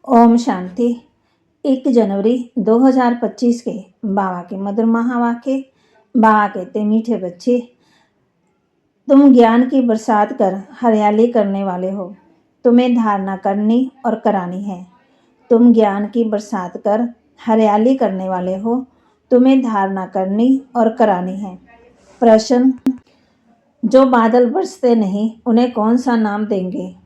ओम शांति। 1 जनवरी 2025 के बाबा के मधुर महावाक्य। बाबा कहते मीठे बच्चे, तुम ज्ञान की बरसात कर हरियाली करने वाले हो। तुम्हें धारणा करनी और करानी है। तुम ज्ञान की बरसात कर हरियाली करने वाले हो। तुम्हें धारणा करनी और करानी है। प्रश्न, जो बादल बरसते नहीं उन्हें कौन सा नाम देंगे?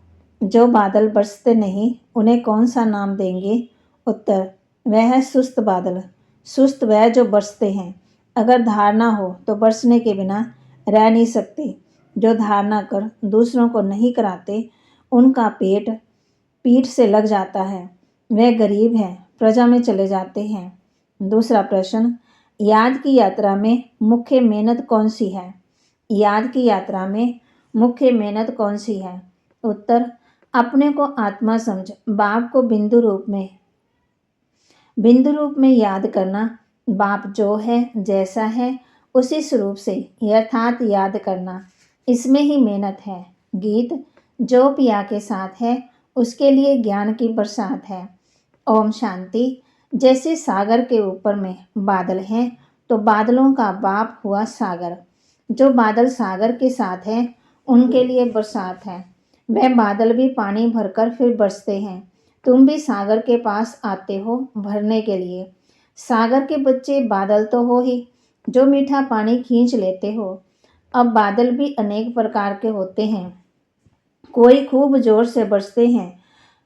जो बादल बरसते नहीं उन्हें कौन सा नाम देंगे? उत्तर, वह है सुस्त बादल। सुस्त वह जो बरसते हैं। अगर धारणा हो तो बरसने के बिना रह नहीं सकते। जो धारणा कर दूसरों को नहीं कराते, उनका पेट पीठ से लग जाता है। वह गरीब है, प्रजा में चले जाते हैं। दूसरा प्रश्न, याद की यात्रा में मुख्य मेहनत कौन सी है? याद की यात्रा में मुख्य मेहनत कौन सी है? उत्तर, अपने को आत्मा समझ बाप को बिंदु रूप में याद करना। बाप जो है, जैसा है, उसी स्वरूप से यथार्थ याद करना, इसमें ही मेहनत है। गीत, जो पिया के साथ है उसके लिए ज्ञान की बरसात है। ओम शांति। जैसे सागर के ऊपर में बादल हैं, तो बादलों का बाप हुआ सागर। जो बादल सागर के साथ हैं, उनके लिए बरसात है। वह बादल भी पानी भरकर फिर बरसते हैं। तुम भी सागर के पास आते हो भरने के लिए। सागर के बच्चे बादल तो हो ही, जो मीठा पानी खींच लेते हो। अब बादल भी अनेक प्रकार के होते हैं। कोई खूब जोर से बरसते हैं,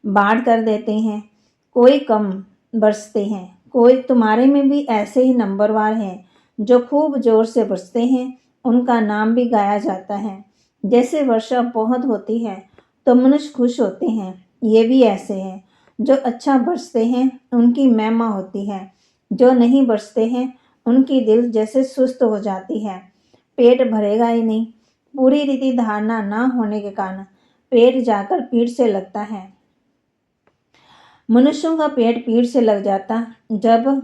बाढ़ कर देते हैं। कोई कम बरसते हैं। कोई तुम्हारे में भी ऐसे ही नंबरवार हैं, जो खूब जोर से बरसते हैं। उनका नाम भी गाया जाता है। जैसे वर्षा बहुत होती है तो मनुष्य खुश होते हैं, ये भी ऐसे हैं। जो अच्छा बरसते हैं उनकी महिमा होती है। जो नहीं बरसते हैं उनकी दिल जैसे सुस्त हो जाती है। पेट भरेगा ही नहीं। पूरी रीति धारणा न होने के कारण पेट जाकर पीठ से लगता है। मनुष्यों का पेट पीठ से लग जाता जब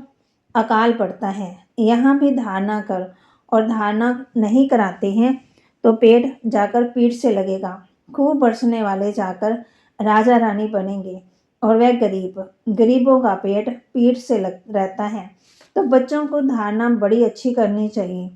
अकाल पड़ता है। यहाँ भी धारणा कर और धारणा नहीं कराते हैं तो पेट जाकर पीठ से लगेगा। खूब बरसने वाले जाकर राजा रानी बनेंगे और वह गरीबों का पेट पीठ से रहता है। तो बच्चों को धारणा बड़ी अच्छी करनी चाहिए।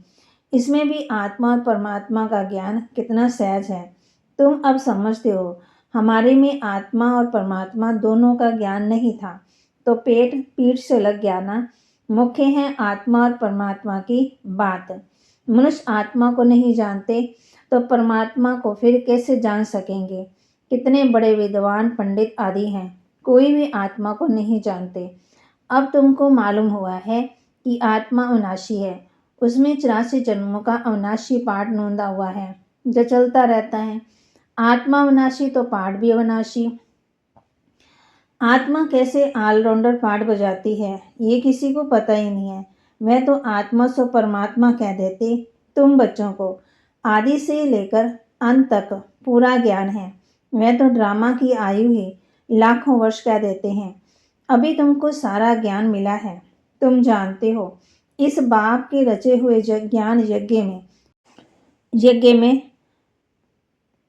इसमें भी आत्मा और परमात्मा का ज्ञान कितना सहज है। तुम अब समझते हो। हमारे में आत्मा और परमात्मा दोनों का ज्ञान नहीं था, तो पेट पीठ से लग गया ना। मुख्य है आत्मा और परमात्मा की बात। मनुष्य आत्मा को नहीं जानते तो परमात्मा को फिर कैसे जान सकेंगे? कितने बड़े विद्वान पंडित आदि हैं, कोई भी आत्मा को नहीं जानते। अब तुमको मालूम हुआ है कि आत्मा अविनाशी है। उसमें 84 जन्मों का अविनाशी पाठ नोंदा हुआ है, जो चलता रहता है। आत्मा अविनाशी तो पाठ भी अविनाशी। आत्मा कैसे ऑलराउंडर पाठ बजाती है, ये किसी को पता ही नहीं है। वह तो आत्मा सो परमात्मा कह देते। तुम बच्चों को आदि से लेकर अंत तक पूरा ज्ञान है। वह तो ड्रामा की आयु ही लाखों वर्ष कह देते हैं। अभी तुमको सारा ज्ञान मिला है। तुम जानते हो, इस बाप के रचे हुए ज्ञान यज्ञ में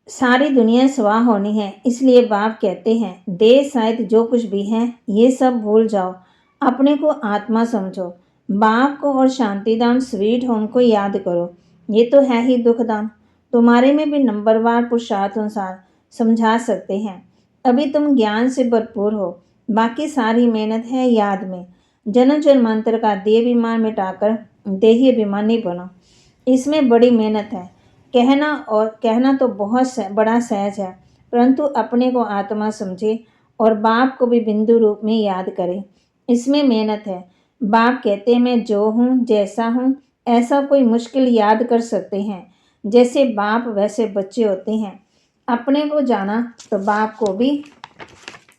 सारी दुनिया स्वाह होनी है। इसलिए बाप कहते हैं, देह सहित जो कुछ भी है ये सब भूल जाओ, अपने को आत्मा समझो। बाप को और शांतिधाम स्वीट होम को याद करो। ये तो है ही दुखधाम। तुम्हारे में भी नंबरवार पुरुषार्थ अनुसार समझा सकते हैं। अभी तुम ज्ञान से भरपूर हो। बाकी सारी मेहनत है याद में। जन्म जन्मांतर का देह अभिमान मिटाकर देही अभिमानी बनो। इसमें बड़ी मेहनत है। कहना तो बहुत बड़ा सहज है, परंतु अपने को आत्मा समझे और बाप को भी बिंदु रूप में याद करे, इसमें मेहनत है। बाप कहते हैं, मैं जो हूँ जैसा हूँ ऐसा कोई मुश्किल याद कर सकते हैं। जैसे बाप वैसे बच्चे होते हैं। अपने को जाना तो बाप को भी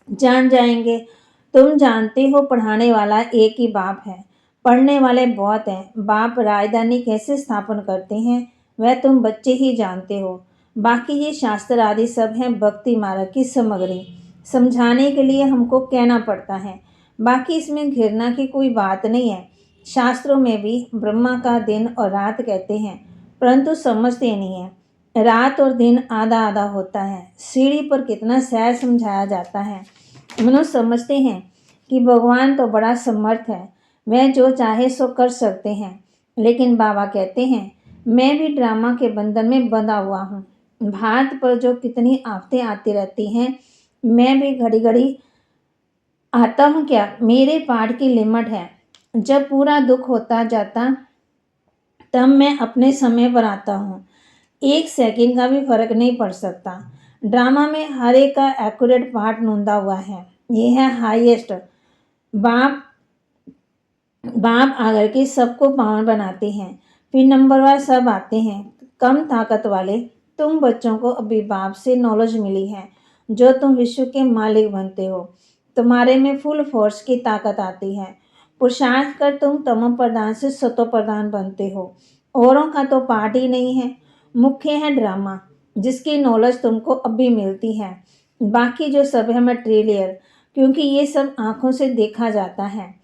जान जाएंगे। तुम जानते हो, पढ़ाने वाला एक ही बाप है, पढ़ने वाले बहुत हैं। बाप राजधानी कैसे स्थापन करते हैं वह तुम बच्चे ही जानते हो। बाकी ये शास्त्र आदि सब हैं भक्ति मार्ग की सामग्री। समझाने के लिए हमको कहना पड़ता है। बाकी इसमें घिरना की कोई बात नहीं है। शास्त्रों में भी ब्रह्मा का दिन और रात कहते हैं, परंतु समझते नहीं है। रात और दिन आधा आधा होता है। सीढ़ी पर कितना सहज समझाया जाता है। मनुष्य समझते हैं कि भगवान तो बड़ा समर्थ है, वह जो चाहे सो कर सकते हैं। लेकिन बाबा कहते हैं, मैं भी ड्रामा के बंधन में बंधा हुआ हूँ। भारत पर जो कितनी आफतें आती रहती हैं, मैं भी घड़ी घड़ी आता हूँ क्या? मेरे पाठ की लिमिट है। जब पूरा दुख होता जाता तब मैं अपने समय पर आता हूँ। एक सेकंड का भी फर्क नहीं पड़ सकता। ड्रामा में हर एक का एक्यूरेट पार्ट नोंदा हुआ है। ये है हाईएस्ट। बाप बाप आकर के सबको पावन बनाते हैं, फिर नंबरवार सब आते हैं, कम ताकत वाले। तुम बच्चों को अभी बाप से नॉलेज मिली है, जो तुम विश्व के मालिक बनते हो। तुम्हारे में फुल फोर्स की ताकत आती है। पुरुषार्थ कर तुम तमो प्रधान से सतो प्रधान बनते हो। औरों का तो पार्ट ही नहीं है। मुख्य है ड्रामा, जिसकी नॉलेज तुमको अभी मिलती है। बाकी जो सब है मटेरियल, क्योंकि ये सब आंखों से देखा जाता है।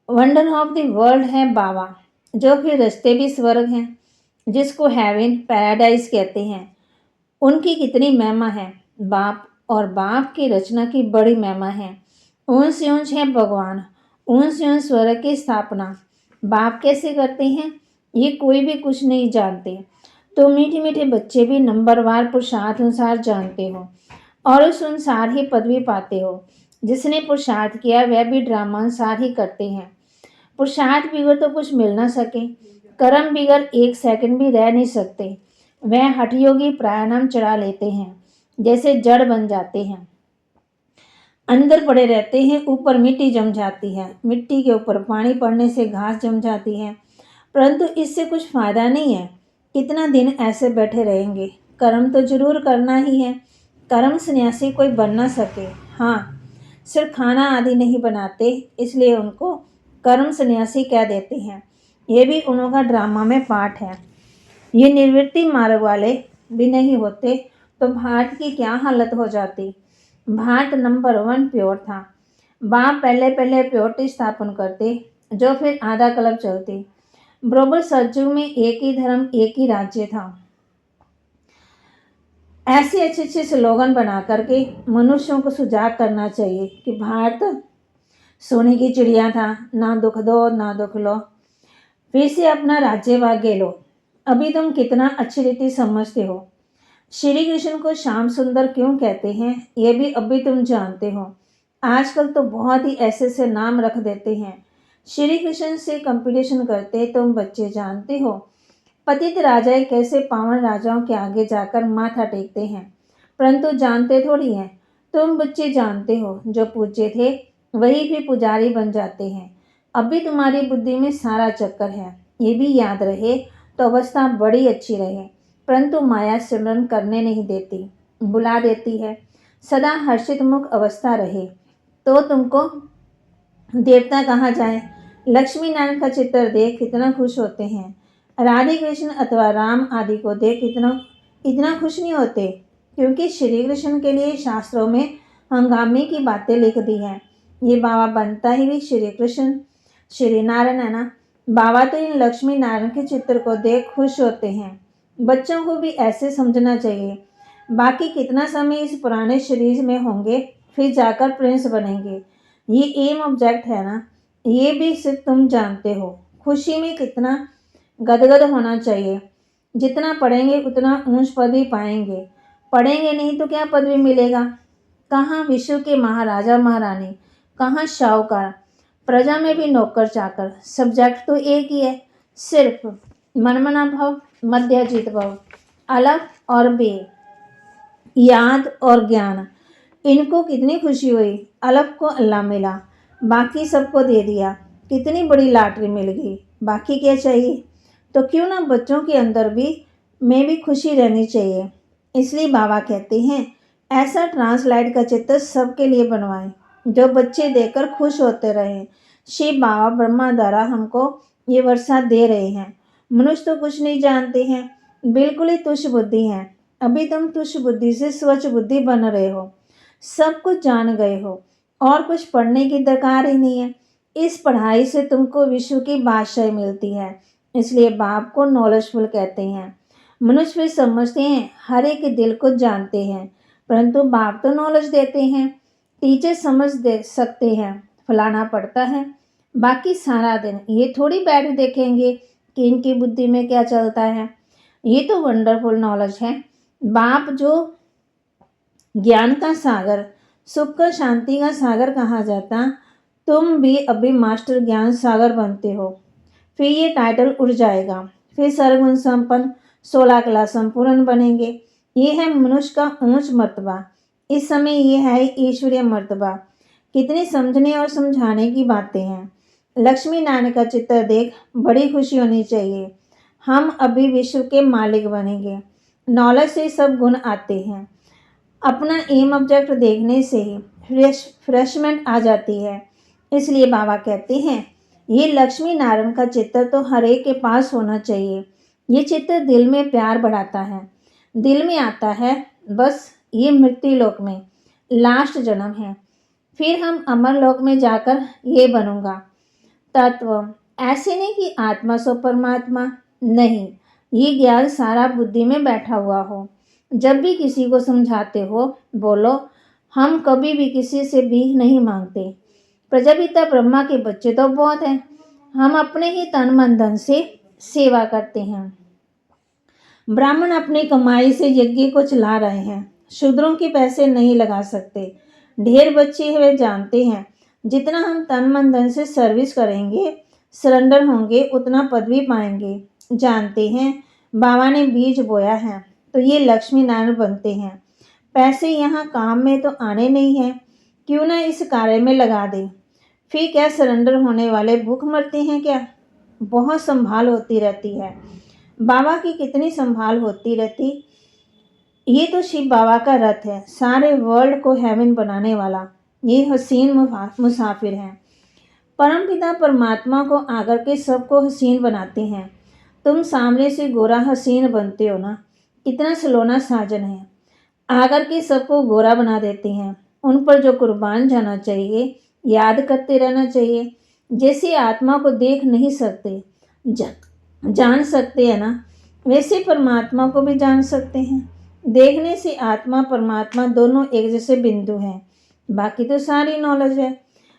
वंडर ऑफ द वर्ल्ड है बाबा, जो फिर रस्ते भी स्वर्ग हैं, जिसको हेवन पैराडाइज कहते हैं। उनकी कितनी महिमा है। बाप और बाप की रचना की बड़ी महिमा है। ऊंच ऊंच है भगवान, ऊंच ऊंच स्वर्ग की स्थापना बाप कैसे करते हैं, ये कोई भी कुछ नहीं जानते। तो मीठे मीठे बच्चे भी नंबरवार पुरुषार्थ अनुसार जानते हो, और उस अनुसार ही पदवी पाते हो। जिसने पुरुषार्थ किया वह भी ड्रामा अनुसार ही करते हैं। पुरुषार्थ बिगड़ तो कुछ मिल ना सके, कर्म बिगड़ एक सेकंड भी रह नहीं सकते। वह हठयोगी प्राणायाम चढ़ा लेते हैं, जैसे जड़ बन जाते हैं। अंदर पड़े रहते हैं, ऊपर मिट्टी जम जाती है, मिट्टी के ऊपर पानी पड़ने से घास जम जाती है, परंतु इससे कुछ फायदा नहीं है। कितना दिन ऐसे बैठे रहेंगे? कर्म तो जरूर करना ही है। कर्म सन्यासी कोई बन ना सके। हाँ, सिर्फ खाना आदि नहीं बनाते, इसलिए उनको कर्म सन्यासी कह देते हैं। ये भी उनका ड्रामा में पार्ट है। ये निवृत्ति मार्ग वाले भी नहीं होते तो भारत की क्या हालत हो जाती। भारत नंबर 1 प्योर था। बाप पहले पहले प्योरिटी स्थापन करते, जो फिर आधा कल्प चलती। बरोबर सतयुग में एक ही धर्म, एक ही राज्य था। ऐसे अच्छे अच्छे स्लोगन बना करके मनुष्यों को सुजाग करना चाहिए कि भारत सोने की चिड़िया था, ना दुख दो ना दुख लो, फिर से अपना राज्य भाग्य लो। अभी तुम कितना अच्छी रीति समझते हो। श्री कृष्ण को श्याम सुंदर क्यों कहते हैं, यह भी अभी तुम जानते हो। आजकल तो बहुत ही ऐसे से नाम रख देते हैं। श्री कृष्ण से कंपटीशन करते तुम बच्चे जानते हो। पतित राजाएं कैसे पावन राजाओं के आगे जाकर माथा टेकते हैं, परंतु जानते थोड़ी हैं। तुम बच्चे जानते हो, जो पूज्य थे वही भी पुजारी बन जाते हैं। अभी तुम्हारी बुद्धि में सारा चक्कर है। ये भी याद रहे तो अवस्था बड़ी अच्छी रहे, परंतु माया सिमरन करने नहीं देती, बुला देती है। सदा हर्षित मुख अवस्था रहे तो तुमको देवता कहा जाए। लक्ष्मी नारायण का चित्र देख कितना खुश होते हैं। राधे कृष्ण अथवा राम आदि को देख इतना इतना खुश नहीं होते, क्योंकि श्री कृष्ण के लिए शास्त्रों में हंगामे की बातें लिख दी हैं। ये बाबा बनता ही भी श्री कृष्ण श्री नारायण है ना। बाबा तो इन लक्ष्मी नारायण के चित्र को देख खुश होते हैं। बच्चों को भी ऐसे समझना चाहिए। बाकी कितना समय इस पुराने शरीर में होंगे, फिर जाकर प्रिंस बनेंगे। ये एम ऑब्जेक्ट है ना, ये भी सिर्फ तुम जानते हो। खुशी में कितना गदगद होना चाहिए। जितना पढ़ेंगे उतना ऊंच पदवी पाएंगे, पढ़ेंगे नहीं तो क्या पदवी मिलेगा। कहाँ विश्व के महाराजा महारानी, कहाँ शाहूकार, प्रजा में भी नौकर चाकर। सब्जेक्ट तो एक ही है, सिर्फ मनमना भव, मध्यजित भव, अलग और बे, याद और ज्ञान। इनको कितनी खुशी हुई। अलग को अल्लाह मिला, बाकी सबको दे दिया। कितनी बड़ी लॉटरी मिल गई, बाकी क्या चाहिए। तो क्यों ना बच्चों के अंदर भी में भी खुशी रहनी चाहिए। इसलिए बाबा कहते हैं, ऐसा ट्रांसलाइट का चित्र सबके लिए बनवाएं, जो बच्चे देखकर खुश होते रहें। शिव बाबा ब्रह्मा द्वारा हमको ये वर्षा दे रहे हैं। मनुष्य तो कुछ नहीं जानते हैं, बिल्कुल ही तुच्छ बुद्धि हैं। अभी तुम तुच्छ बुद्धि से स्वच्छ बुद्धि बन रहे हो, सब कुछ जान गए हो, और कुछ पढ़ने की दरकार ही नहीं है। इस पढ़ाई से तुमको विश्व की बादशाही मिलती है, इसलिए बाप को नॉलेजफुल कहते हैं। मनुष्य भी समझते हैं, हर एक दिल को जानते हैं, परंतु बाप तो नॉलेज देते हैं। टीचर समझ दे सकते हैं, फलाना पढ़ता है, बाकी सारा दिन ये थोड़ी बैठ देखेंगे कि इनकी बुद्धि में क्या चलता है। ये तो वंडरफुल नॉलेज है। बाप जो ज्ञान का सागर, सुख का, शांति का सागर कहा जाता, तुम भी अभी मास्टर ज्ञान सागर बनते हो। फिर ये टाइटल उड़ जाएगा, फिर सर्वगुण संपन्न 16 क्लास संपूर्ण बनेंगे। ये है मनुष्य का ऊंच मर्तबा। इस समय ये है ईश्वरीय मर्तबा। कितनी समझने और समझाने की बातें हैं। लक्ष्मी नारायण का चित्र देख बड़ी खुशी होनी चाहिए। हम अभी विश्व के मालिक बनेंगे। नॉलेज से सब गुण आते हैं। अपना एम ऑब्जेक्ट देखने से ही फ्रेशमेंट आ जाती है। इसलिए बाबा कहते हैं, ये लक्ष्मी नारायण का चित्र तो हर एक के पास होना चाहिए। ये चित्र दिल में प्यार बढ़ाता है। दिल में आता है, बस ये मृत्यु लोक में लास्ट जन्म है, फिर हम अमर लोक में जाकर ये बनूंगा। तत्व ऐसे नहीं कि आत्मा सो परमात्मा, नहीं, ये ज्ञान सारा बुद्धि में बैठा हुआ हो। जब भी किसी को समझाते हो, बोलो हम कभी भी किसी से भीख नहीं मांगते। प्रजापिता ब्रह्मा के बच्चे तो बहुत हैं, हम अपने ही तन मन धन से सेवा करते हैं। ब्राह्मण अपनी कमाई से यज्ञ को चला रहे हैं, शूद्रों के पैसे नहीं लगा सकते। ढेर बच्चे वे जानते हैं, जितना हम तन मन धन से सर्विस करेंगे, सरेंडर होंगे, उतना पदवी पाएंगे। जानते हैं, बाबा ने बीज बोया है तो ये लक्ष्मी नारायण बनते हैं। पैसे यहाँ काम में तो आने नहीं हैं, क्यों ना इस कार्य में लगा दें। फिर क्या सरेंडर होने वाले भूख मरते हैं क्या? बहुत संभाल होती रहती है। बाबा की कितनी संभाल होती रहती। ये तो शिव बाबा का रथ है, सारे वर्ल्ड को हेवन बनाने वाला। ये हसीन मुसाफिर हैं। परमपिता परमात्मा को आकर के सबको हसीन बनाते हैं। तुम सामने से गोरा हसीन बनते हो ना, कितना सलोना साजन है। आकर के सबको गोरा बना देते हैं। उन पर जो कुर्बान जाना चाहिए, याद करते रहना चाहिए। जैसे आत्मा को देख नहीं सकते, जान सकते हैं ना, वैसे परमात्मा को भी जान सकते हैं। देखने से आत्मा परमात्मा दोनों एक जैसे बिंदु हैं। बाकी तो सारी नॉलेज है।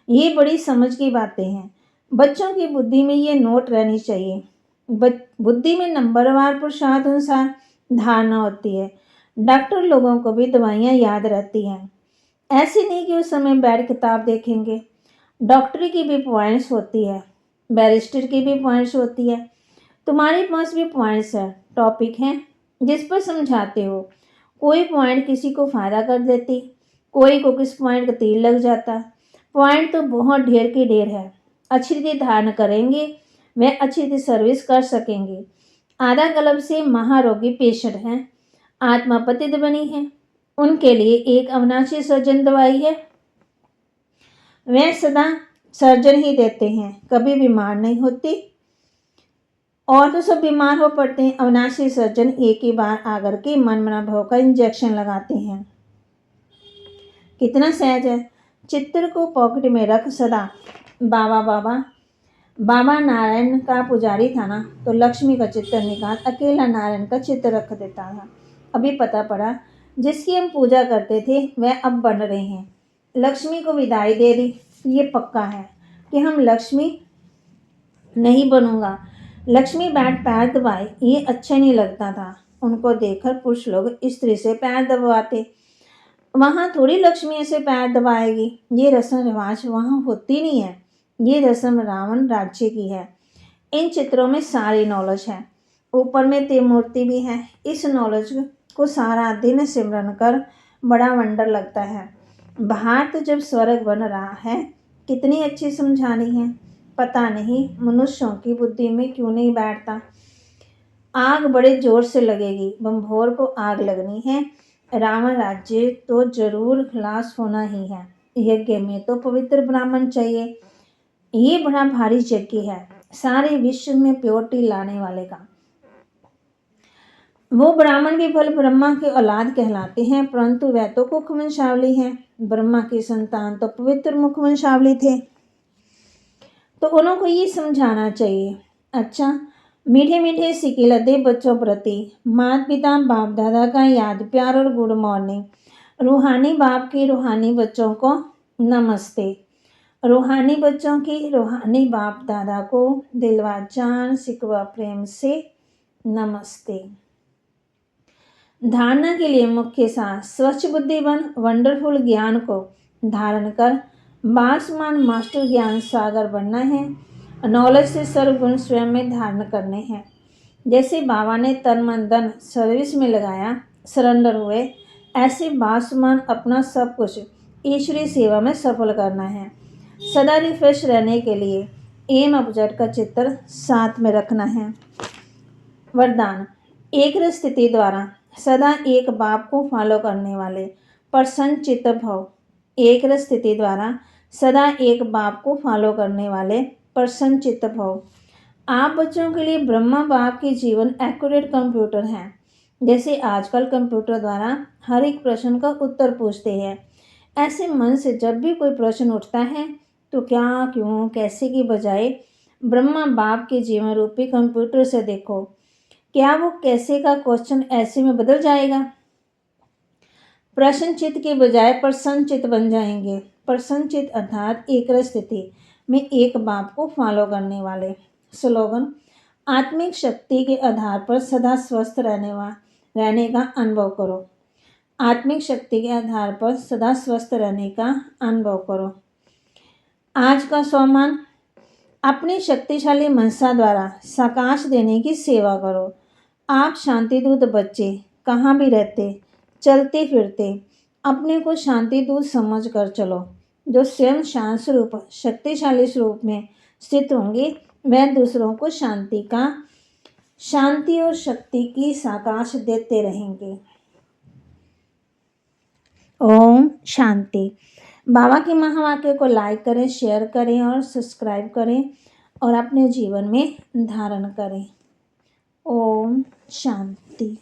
ये बड़ी समझ की बातें हैं। बच्चों की बुद्धि में ये नोट रहनी चाहिए। बुद्धि में नंबरवार पुरुषार्थ अनुसार धारणा होती है। डॉक्टर लोगों को भी दवाइयाँ याद रहती हैं। ऐसे नहीं कि उस समय बैठ किताब देखेंगे। डॉक्टरी की भी पॉइंट्स होती है, बैरिस्टर की भी पॉइंट्स होती है। तुम्हारे पास भी पॉइंट्स है, टॉपिक हैं जिस पर समझाते हो। कोई पॉइंट किसी को फ़ायदा कर देती, कोई को किस पॉइंट का तीर लग जाता। पॉइंट तो बहुत ढेर की ढेर है। अच्छी रीति धारण करेंगे, वह अच्छी रीति सर्विस कर सकेंगे। आधा कल्प से महारोगी पेशेंट हैं, आत्मा पतित बनी है, उनके लिए एक अविनाशी सर्जन दवाई है। वे सदा सर्जन ही देते हैं, कभी बीमार नहीं होती। और तो सब बीमार हो पड़ते हैं। अविनाशी सर्जन एक ही बार आकर के मन मना भव का इंजेक्शन लगाते हैं। कितना सहज है। चित्र को पॉकेट में रख सदा बाबा बाबा। बाबा नारायण का पुजारी था ना, तो लक्ष्मी का चित्र निकाल अकेला नारायण का चित्र रख देता था। अभी पता पड़ा, जिसकी हम पूजा करते थे वह अब बन रहे हैं। लक्ष्मी को विदाई दे दी। ये पक्का है कि हम लक्ष्मी नहीं बनूंगा। लक्ष्मी बैठ पैर दबाए, ये अच्छा नहीं लगता था। उनको देखकर पुरुष लोग स्त्री से पैर दबाते। वहाँ थोड़ी लक्ष्मी ऐसे पैर दबाएगी। ये रस्म रिवाज वहाँ होती नहीं है। ये रस्म रावण राज्य की है। इन चित्रों में सारी नॉलेज है। ऊपर में त्रिमूर्ति भी है। इस नॉलेज को सारा दिन सिमरन कर बड़ा वंडर लगता है। बाहर तो जब स्वर्ग बन रहा है, कितनी अच्छी समझानी है। पता नहीं मनुष्यों की बुद्धि में क्यों नहीं बैठता। आग बड़े जोर से लगेगी, बम्भोर को आग लगनी है। रावण राज्य तो जरूर खलास होना ही है। यज्ञ में तो पवित्र ब्राह्मण चाहिए। ये बड़ा भारी यज्ञ है, सारे विश्व में प्योरिटी लाने वाले का। वो ब्राह्मण भी फल ब्रह्मा के औलाद कहलाते हैं, परंतु वह तो कुख वंशावली है। ब्रह्मा की संतान तो पवित्र मुख वंशावली थे, तो उनको ये समझाना चाहिए। अच्छा, मीठे मीठे सिके लदे बच्चों प्रति माता पिता बाप दादा का याद प्यार और गुड मॉर्निंग। रूहानी बाप के रूहानी बच्चों को नमस्ते। रूहानी बच्चों की रूहानी बाप दादा को दिलवा जान सिकवा प्रेम से नमस्ते। धारणा के लिए मुख्य सार, स्वच्छ बुद्धिवन वंडरफुल ज्ञान को धारण कर बासमान मास्टर ज्ञान सागर बनना है। नॉलेज से सर्वगुण स्वयं में धारण करने हैं। जैसे बाबा ने तन मन धन सर्विस में लगाया, सरेंडर हुए, ऐसे बासमान अपना सब कुछ ईश्वरीय सेवा में सफल करना है। सदा रिफ्रेश रहने के लिए एम ऑब्जेक्ट का चित्र साथ में रखना है। वरदान, एक स्थिति द्वारा सदा एक बाप को फॉलो करने वाले प्रसन्न चित्त भव। एक स्थिति द्वारा सदा एक बाप को फॉलो करने वाले प्रसन्न चित्त भव। आप बच्चों के लिए ब्रह्मा बाप के जीवन एक्यूरेट कंप्यूटर हैं। जैसे आजकल कंप्यूटर द्वारा हर एक प्रश्न का उत्तर पूछते हैं, ऐसे मन से जब भी कोई प्रश्न उठता है तो क्या, क्यों, कैसे की बजाय ब्रह्मा बाप के जीवन रूपी कंप्यूटर से देखो, क्या वो कैसे का क्वेश्चन ऐसे में बदल जाएगा। प्रश्न चित्त के बजाय प्रसन्न चित्त बन जाएंगे। प्रसन्न चित्त अर्थात एक स्थिति में एक बाप को फॉलो करने वाले। स्लोगन, आत्मिक शक्ति के आधार पर सदा स्वस्थ रहने का अनुभव करो। आत्मिक शक्ति के आधार पर सदा स्वस्थ रहने का अनुभव करो। आज का स्वमान, अपनी शक्तिशाली मनसा द्वारा साकाश देने की सेवा करो। आप शांतिदूत बच्चे कहाँ भी रहते, चलते फिरते अपने को शांतिदूत समझ कर चलो। जो स्वयं शांत स्वरूप शक्तिशाली स्वरूप में स्थित होंगे वह दूसरों को शांति और शक्ति की साकाश देते रहेंगे। ओम शांति। बाबा के महावाक्य को लाइक करें, शेयर करें और सब्सक्राइब करें और अपने जीवन में धारण करें। ओम शांति।